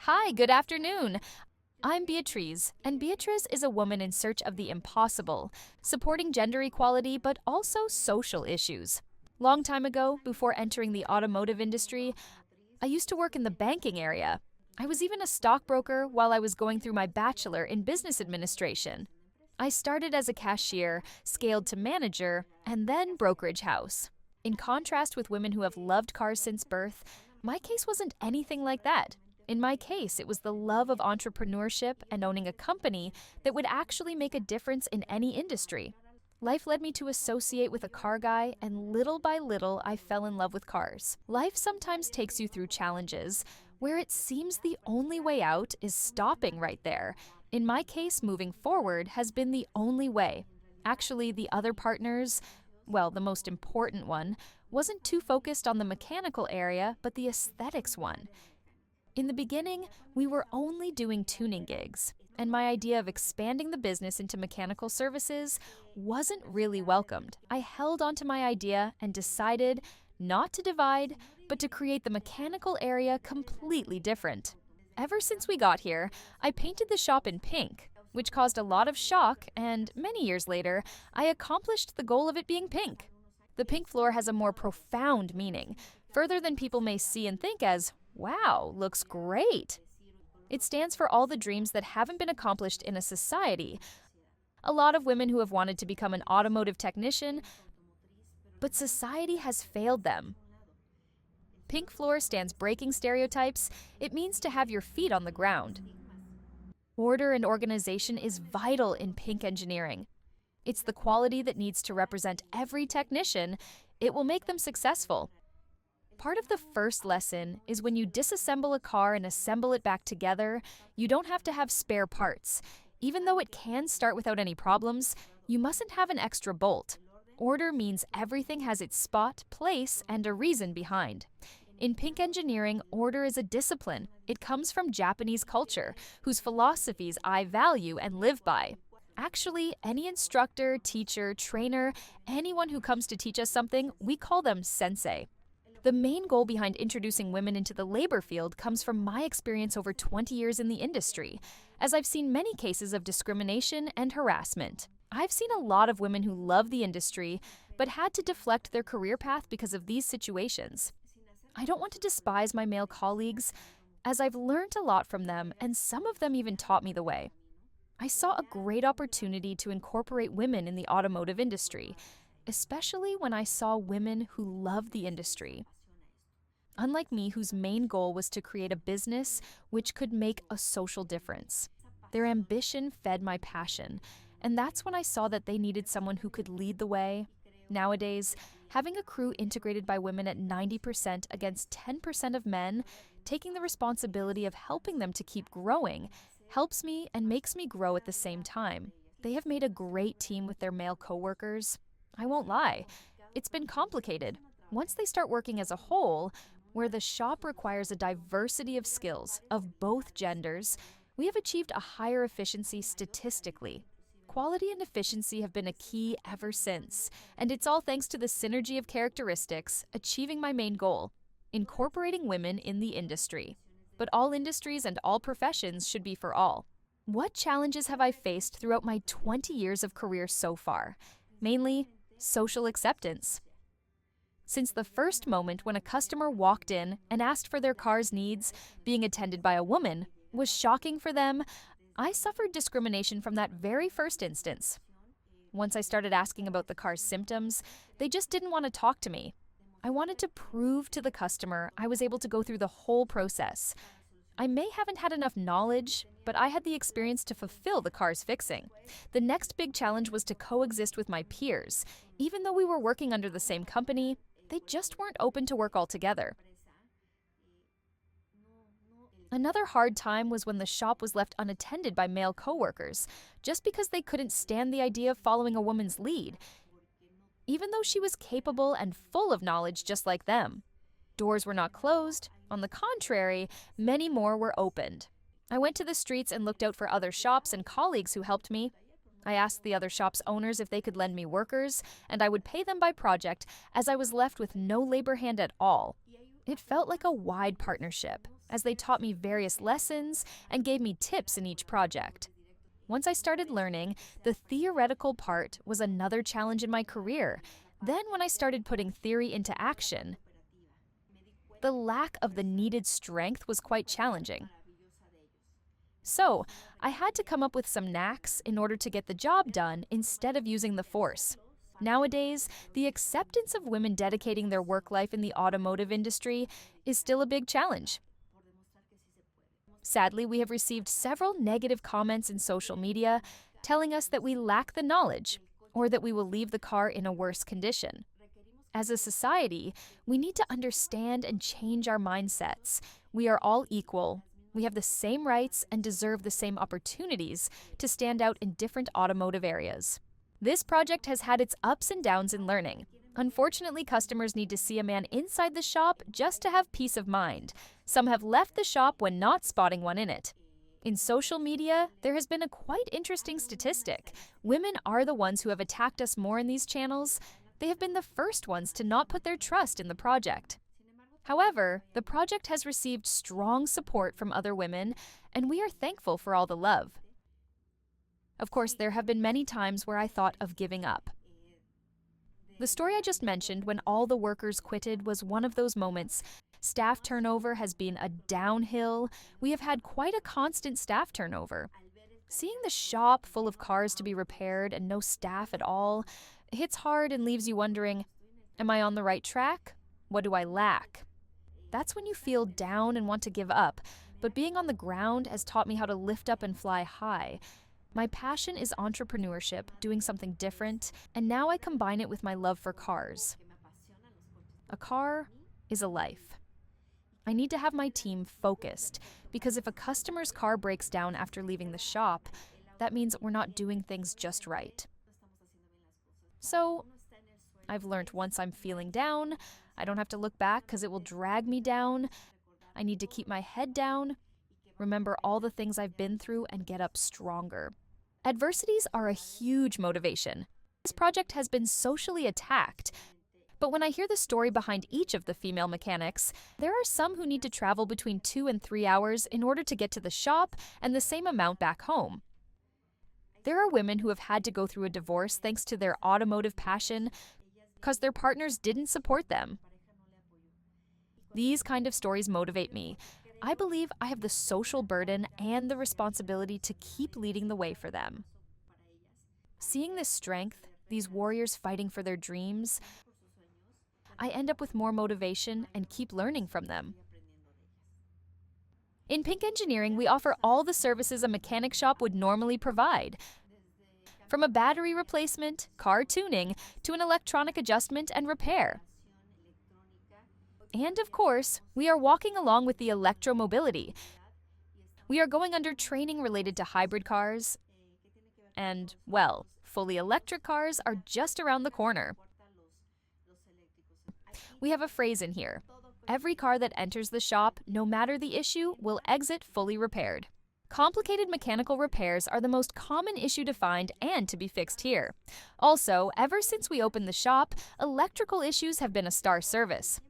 Hi, good afternoon. I'm Beatriz, and Beatriz is a woman in search of the impossible, supporting gender equality but also social issues. Long time ago, before entering the automotive industry, I used to work in the banking area. I was even a stockbroker while I was going through my bachelor in business administration. I started as a cashier, scaled to manager, and then brokerage house. In contrast with women who have loved cars since birth, my case wasn't anything like that. In my case, it was the love of entrepreneurship and owning a company that would actually make a difference in any industry. Life led me to associate with a car guy, and little by little, I fell in love with cars. Life sometimes takes you through challenges where it seems the only way out is stopping right there. In my case, moving forward has been the only way. Actually, the other partners, well, the most important one, wasn't too focused on the mechanical area, but the aesthetics one. In the beginning, we were only doing tuning gigs, and my idea of expanding the business into mechanical services wasn't really welcomed. I held onto my idea and decided not to divide, but to create the mechanical area completely different. Ever since we got here, I painted the shop in pink, which caused a lot of shock, and many years later, I accomplished the goal of it being pink. The pink floor has a more profound meaning, further than people may see and think as, wow, looks great. It stands for all the dreams that haven't been accomplished in a society. A lot of women who have wanted to become an automotive technician, but society has failed them. Pink floor stands breaking stereotypes. It means to have your feet on the ground. Order and organization is vital in pink engineering. It's the quality that needs to represent every technician. It will make them successful. Part of the first lesson is when you disassemble a car and assemble it back together, you don't have to have spare parts. Even though it can start without any problems, you mustn't have an extra bolt. Order means everything has its spot, place, and a reason behind. In pink engineering, order is a discipline. It comes from Japanese culture, whose philosophies I value and live by. Actually, any instructor, teacher, trainer, anyone who comes to teach us something, we call them sensei. The main goal behind introducing women into the labor field comes from my experience over 20 years in the industry, as I've seen many cases of discrimination and harassment. I've seen a lot of women who love the industry, but had to deflect their career path because of these situations. I don't want to despise my male colleagues, as I've learned a lot from them, and some of them even taught me the way. I saw a great opportunity to incorporate women in the automotive industry, especially when I saw women who love the industry. Unlike me, whose main goal was to create a business which could make a social difference. Their ambition fed my passion, and that's when I saw that they needed someone who could lead the way. Nowadays, having a crew integrated by women at 90% against 10% of men, taking the responsibility of helping them to keep growing, helps me and makes me grow at the same time. They have made a great team with their male coworkers. I won't lie, it's been complicated. Once they start working as a whole, where the shop requires a diversity of skills of both genders, we have achieved a higher efficiency statistically. Quality and efficiency have been a key ever since, and it's all thanks to the synergy of characteristics achieving my main goal, incorporating women in the industry. But all industries and all professions should be for all. What challenges have I faced throughout my 20 years of career so far? Mainly, social acceptance. Since the first moment when a customer walked in and asked for their car's needs, being attended by a woman was shocking for them, I suffered discrimination from that very first instance. Once I started asking about the car's symptoms, they just didn't want to talk to me. I wanted to prove to the customer I was able to go through the whole process. I may haven't had enough knowledge, but I had the experience to fulfill the car's fixing. The next big challenge was to coexist with my peers. Even though we were working under the same company, they just weren't open to work altogether. Another hard time was when the shop was left unattended by male coworkers, just because they couldn't stand the idea of following a woman's lead, even though she was capable and full of knowledge just like them. Doors were not closed. On the contrary, many more were opened. I went to the streets and looked out for other shops and colleagues who helped me. I asked the other shop's owners if they could lend me workers, and I would pay them by project, as I was left with no labor hand at all. It felt like a wide partnership, as they taught me various lessons and gave me tips in each project. Once I started learning, the theoretical part was another challenge in my career. Then when I started putting theory into action, the lack of the needed strength was quite challenging. So, I had to come up with some knacks in order to get the job done instead of using the force. Nowadays, the acceptance of women dedicating their work life in the automotive industry is still a big challenge. Sadly, we have received several negative comments in social media telling us that we lack the knowledge or that we will leave the car in a worse condition. As a society, we need to understand and change our mindsets. We are all equal. We have the same rights and deserve the same opportunities to stand out in different automotive areas. This project has had its ups and downs in learning. Unfortunately, customers need to see a man inside the shop just to have peace of mind. Some have left the shop when not spotting one in it. In social media, there has been a quite interesting statistic. Women are the ones who have attacked us more in these channels. They have been the first ones to not put their trust in the project. However, the project has received strong support from other women, and we are thankful for all the love. Of course, there have been many times where I thought of giving up. The story I just mentioned, when all the workers quitted, was one of those moments. Staff turnover has been a downhill. We have had quite a constant staff turnover. Seeing the shop full of cars to be repaired and no staff at all hits hard and leaves you wondering, am I on the right track? What do I lack? That's when you feel down and want to give up, but being on the ground has taught me how to lift up and fly high. My passion is entrepreneurship, doing something different, and now I combine it with my love for cars. A car is a life. I need to have my team focused, because if a customer's car breaks down after leaving the shop, that means we're not doing things just right. So, I've learned once I'm feeling down, I don't have to look back because it will drag me down. I need to keep my head down, remember all the things I've been through, and get up stronger. Adversities are a huge motivation. This project has been socially attacked, but when I hear the story behind each of the female mechanics, there are some who need to travel between 2 and 3 hours in order to get to the shop and the same amount back home. There are women who have had to go through a divorce thanks to their automotive passion because their partners didn't support them. These kind of stories motivate me. I believe I have the social burden and the responsibility to keep leading the way for them. Seeing this strength, these warriors fighting for their dreams, I end up with more motivation and keep learning from them. In Pink Engineering, we offer all the services a mechanic shop would normally provide. From a battery replacement, car tuning, to an electronic adjustment and repair. And of course, we are walking along with the electromobility. We are going under training related to hybrid cars. And, well, fully electric cars are just around the corner. We have a phrase in here. Every car that enters the shop, no matter the issue, will exit fully repaired. Complicated mechanical repairs are the most common issue to find and to be fixed here. Also, ever since we opened the shop, electrical issues have been a star service.